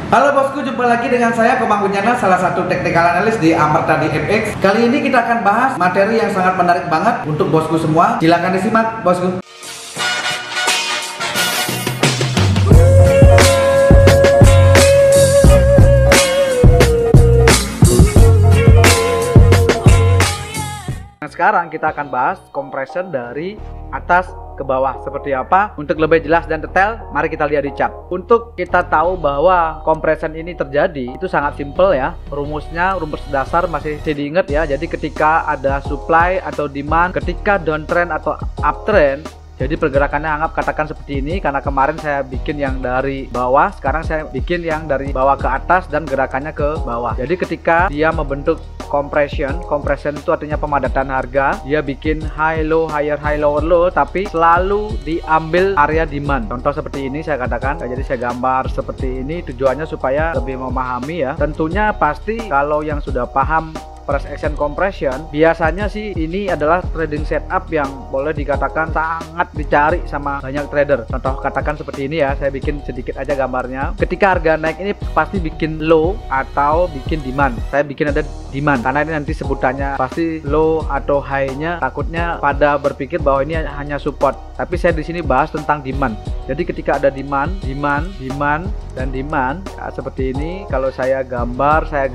Halo bosku, jumpa lagi dengan saya Komang Winyana, salah satu technical analyst di Amerta di FX. Kali ini kita akan bahas materi yang sangat menarik banget untuk bosku semua. Silahkan disimak bosku. Sekarang kita akan bahas compression dari atas ke bawah seperti apa. Untuk lebih jelas dan detail, mari kita lihat di chart. Untuk kita tahu bahwa compression ini terjadi, itu sangat simple ya. Rumus dasar masih diingat ya. Jadi ketika ada supply atau demand, ketika downtrend atau uptrend, jadi pergerakannya katakan seperti ini. Karena kemarin saya bikin yang dari bawah, sekarang saya bikin yang dari bawah ke atas dan gerakannya ke bawah. Jadi ketika dia membentuk compression itu artinya pemadatan harga. Dia bikin high low, higher high, lower low, tapi selalu diambil area demand. Contoh seperti ini saya katakan. Jadi saya gambar seperti ini tujuannya supaya lebih memahami ya. Tentunya pasti kalau yang sudah paham price action compression, biasanya sih ini adalah trading setup yang boleh dikatakan sangat dicari sama banyak trader. Contoh katakan seperti ini ya, saya bikin sedikit aja gambarnya. Ketika harga naik ini pasti bikin low atau bikin demand. Saya bikin ada demand karena ini nanti sebutannya pasti low atau high-nya, takutnya pada berpikir bahwa ini hanya support. Tapi saya di sini bahas tentang demand. Jadi ketika ada demand, dan demand seperti ini, kalau saya gambar, saya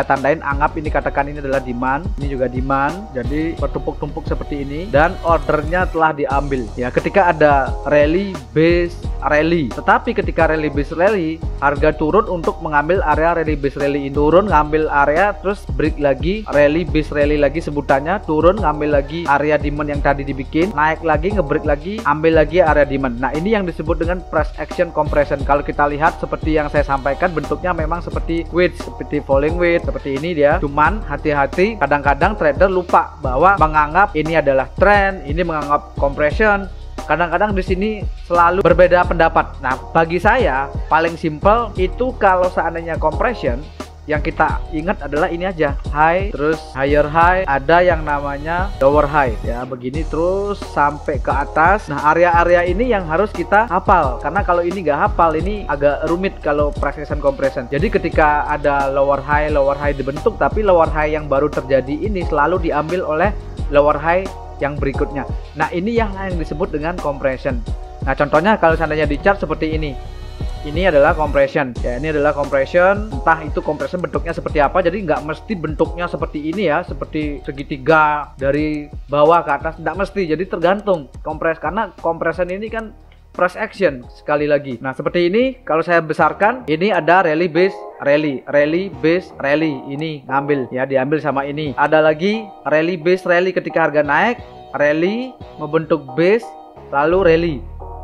tandain, anggap ini, katakan ini adalah demand, ini juga demand, jadi bertumpuk-tumpuk seperti ini dan ordernya telah diambil ya. Ketika ada rally base rally, tetapi ketika rally base rally, harga turun untuk mengambil area rally base rally ini, turun ngambil area, terus break lagi, rally base rally lagi sebutannya, turun ngambil lagi area demand yang tadi dibikin, naik lagi, ngebreak lagi, ambil lagi area demand. Nah ini yang disebut dengan price action compression. Kalau kita lihat seperti yang saya sampaikan, bentuknya memang seperti wedge, seperti falling wedge seperti ini dia. Cuman hati-hati, kadang-kadang trader lupa bahwa menganggap ini adalah trend, ini menganggap compression. Kadang-kadang di sini selalu berbeda pendapat. Nah, bagi saya paling simple itu kalau seandainya compression, yang kita ingat adalah ini aja, high, terus higher high, ada yang namanya lower high ya, begini terus sampai ke atas. Nah area-area ini yang harus kita hafal, karena kalau ini nggak hafal ini agak rumit kalau price action compression. Jadi ketika ada lower high dibentuk, tapi lower high yang baru terjadi ini selalu diambil oleh lower high yang berikutnya. Nah ini yang disebut dengan compression. Nah contohnya kalau seandainya di chart seperti ini adalah compression ya, ini adalah compression. Entah itu compression bentuknya seperti apa, jadi nggak mesti bentuknya seperti ini ya, seperti segitiga dari bawah ke atas, nggak mesti. Jadi tergantung karena compression ini kan price action sekali lagi. Nah seperti ini, kalau saya besarkan, ini ada rally base rally, ini ngambil ya, diambil sama ini. Ada lagi rally base rally, ketika harga naik, rally membentuk base lalu rally.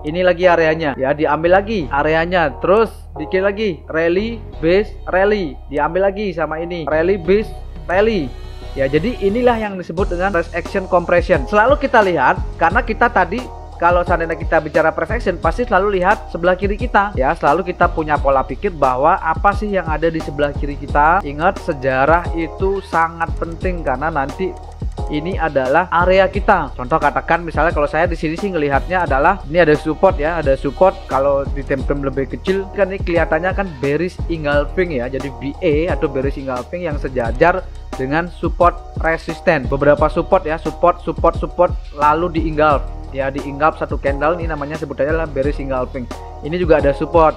Ini lagi areanya ya, diambil lagi areanya, terus bikin lagi rally base rally, diambil lagi sama ini rally base rally ya. Jadi inilah yang disebut dengan price action compression. Selalu kita lihat, karena kita tadi kalau seandainya kita bicara price action pasti selalu lihat sebelah kiri kita ya. Selalu kita punya pola pikir bahwa apa sih yang ada di sebelah kiri kita. Ingat, sejarah itu sangat penting karena nanti ini adalah area kita. Contoh katakan misalnya kalau saya di sini sih ngelihatnya adalah ini ada support ya, ada support. Kalau di time-frame lebih kecil kan ini kelihatannya kan bearish engulfing ya. Jadi BA atau bearish engulfing yang sejajar dengan support resisten. Beberapa support ya, support lalu di-engulf ya, di-engulf satu candle, ini namanya sebutannya adalah bearish engulfing. Ini juga ada support.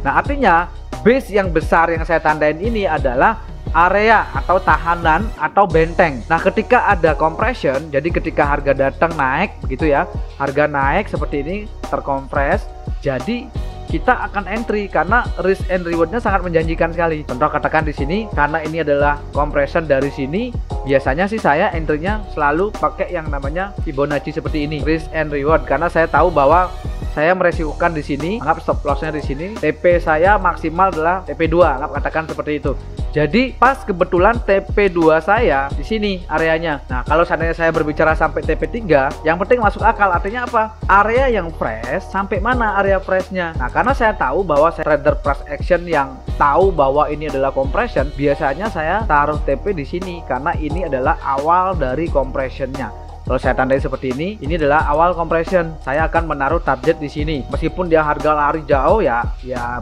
Nah artinya base yang besar yang saya tandain ini adalah area atau tahanan atau benteng. Nah ketika ada compression, jadi ketika harga datang naik begitu ya, harga naik seperti ini terkompres, jadi kita akan entry karena risk and rewardnya sangat menjanjikan sekali. Contoh katakan di sini, karena ini adalah compression dari sini, biasanya sih saya entry-nya selalu pakai yang namanya Fibonacci seperti ini, risk and reward, karena saya tahu bahwa saya meresikukan di sini, anggap stop lossnya di sini, TP saya maksimal adalah TP2, anggap katakan seperti itu. Jadi pas kebetulan TP2 saya di sini areanya. Nah kalau seandainya saya berbicara sampai TP3, yang penting masuk akal. Artinya apa? Area yang fresh, sampai mana area freshnya. Nah karena saya tahu bahwa saya trader price action yang tahu bahwa ini adalah compression, biasanya saya taruh TP di sini karena ini adalah awal dari compressionnya. Kalau saya tandai seperti ini adalah awal compression. Saya akan menaruh target di sini. Meskipun dia harga lari jauh ya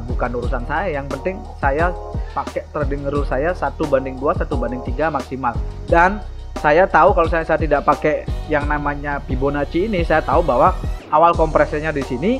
bukan urusan saya. Yang penting saya pakai trading rule saya 1/2, 1/3 maksimal. Dan saya tahu kalau saya tidak pakai yang namanya Fibonacci ini, saya tahu bahwa awal kompresenya di sini,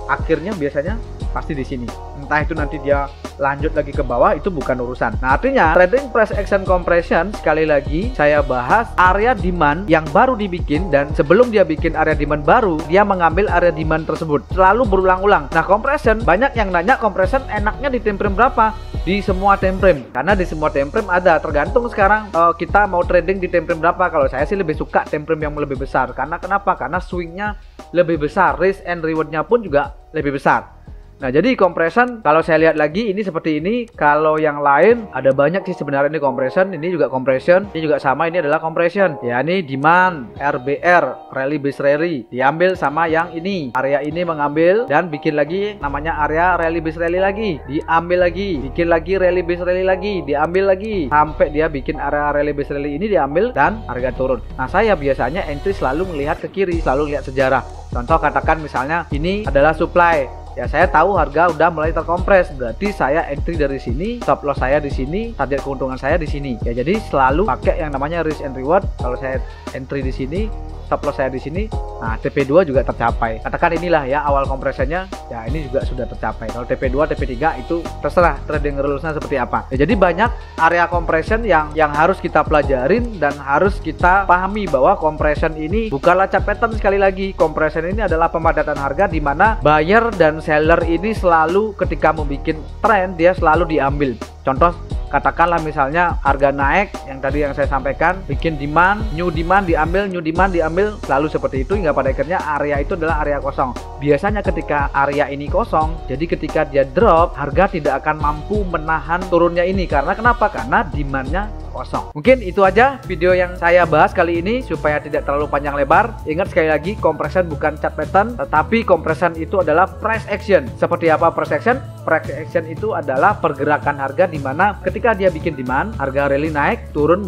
akhirnya biasanya pasti di sini. Entah itu nanti dia lanjut lagi ke bawah, itu bukan urusan. Nah, artinya trading price action compression, sekali lagi saya bahas area demand yang baru dibikin, dan sebelum dia bikin area demand baru, dia mengambil area demand tersebut. Selalu berulang-ulang. Nah, compression, banyak yang nanya compression enaknya di time frame berapa? Di semua time frame. Karena di semua time frame ada, tergantung sekarang kita mau trading di time frame berapa. Kalau saya sih lebih suka time frame yang lebih besar. Karena kenapa? Karena swingnya lebih besar, risk and rewardnya pun juga lebih besar. Nah, jadi compression kalau saya lihat lagi ini seperti ini. Kalau yang lain ada banyak sih sebenarnya. Ini compression, ini juga compression, ini juga sama, ini adalah compression. Ya, ini demand, RBR, rally base rally, diambil sama yang ini. Area ini mengambil dan bikin lagi namanya area rally base rally lagi, diambil lagi, bikin lagi rally base rally lagi, diambil lagi, sampai dia bikin area rally base rally ini diambil dan harga turun. Nah, saya biasanya entry selalu melihat ke kiri, selalu lihat sejarah. Contoh katakan misalnya ini adalah supply. Ya, saya tahu harga udah mulai terkompres, berarti saya entry dari sini, stop loss saya di sini, target keuntungan saya di sini. Ya, jadi selalu pakai yang namanya risk and reward. Kalau saya entry di sini, stop loss saya di sini, nah TP2 juga tercapai. Katakan inilah ya awal kompresenya, ya ini juga sudah tercapai. Kalau TP2, TP3 itu terserah trading rulesnya seperti apa. Ya, jadi banyak area compression yang harus kita pelajarin dan harus kita pahami bahwa compression ini bukanlah chart pattern. Sekali lagi, compression ini adalah pemadatan harga di mana buyer dan seller ini selalu ketika membuat trend dia selalu diambil. Contoh katakanlah misalnya harga naik yang tadi yang saya sampaikan, bikin demand, new demand diambil, new demand diambil, selalu seperti itu hingga pada akhirnya area itu adalah area kosong. Biasanya ketika area ini kosong, jadi ketika dia drop, harga tidak akan mampu menahan turunnya ini. Karena kenapa? Karena demandnya kosong. Mungkin itu aja video yang saya bahas kali ini supaya tidak terlalu panjang lebar. Ingat sekali lagi, compression bukan chart pattern, tetapi compression itu adalah price action. Seperti apa price action? Price action itu adalah pergerakan harga di mana ketika dia bikin demand, harga rally naik, turun,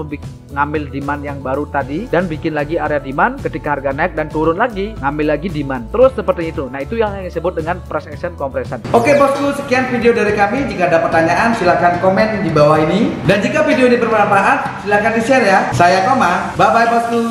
ngambil demand yang baru tadi dan bikin lagi area demand. Ketika harga naik dan turun lagi, ngambil lagi demand. Terus seperti itu. Nah, itu yang disebut dengan price action compression. Oke bosku, sekian video dari kami. Jika ada pertanyaan silahkan komen di bawah ini. Dan jika video ini bermanfaat, silahkan di share ya. Saya Koma, bye bye bosku.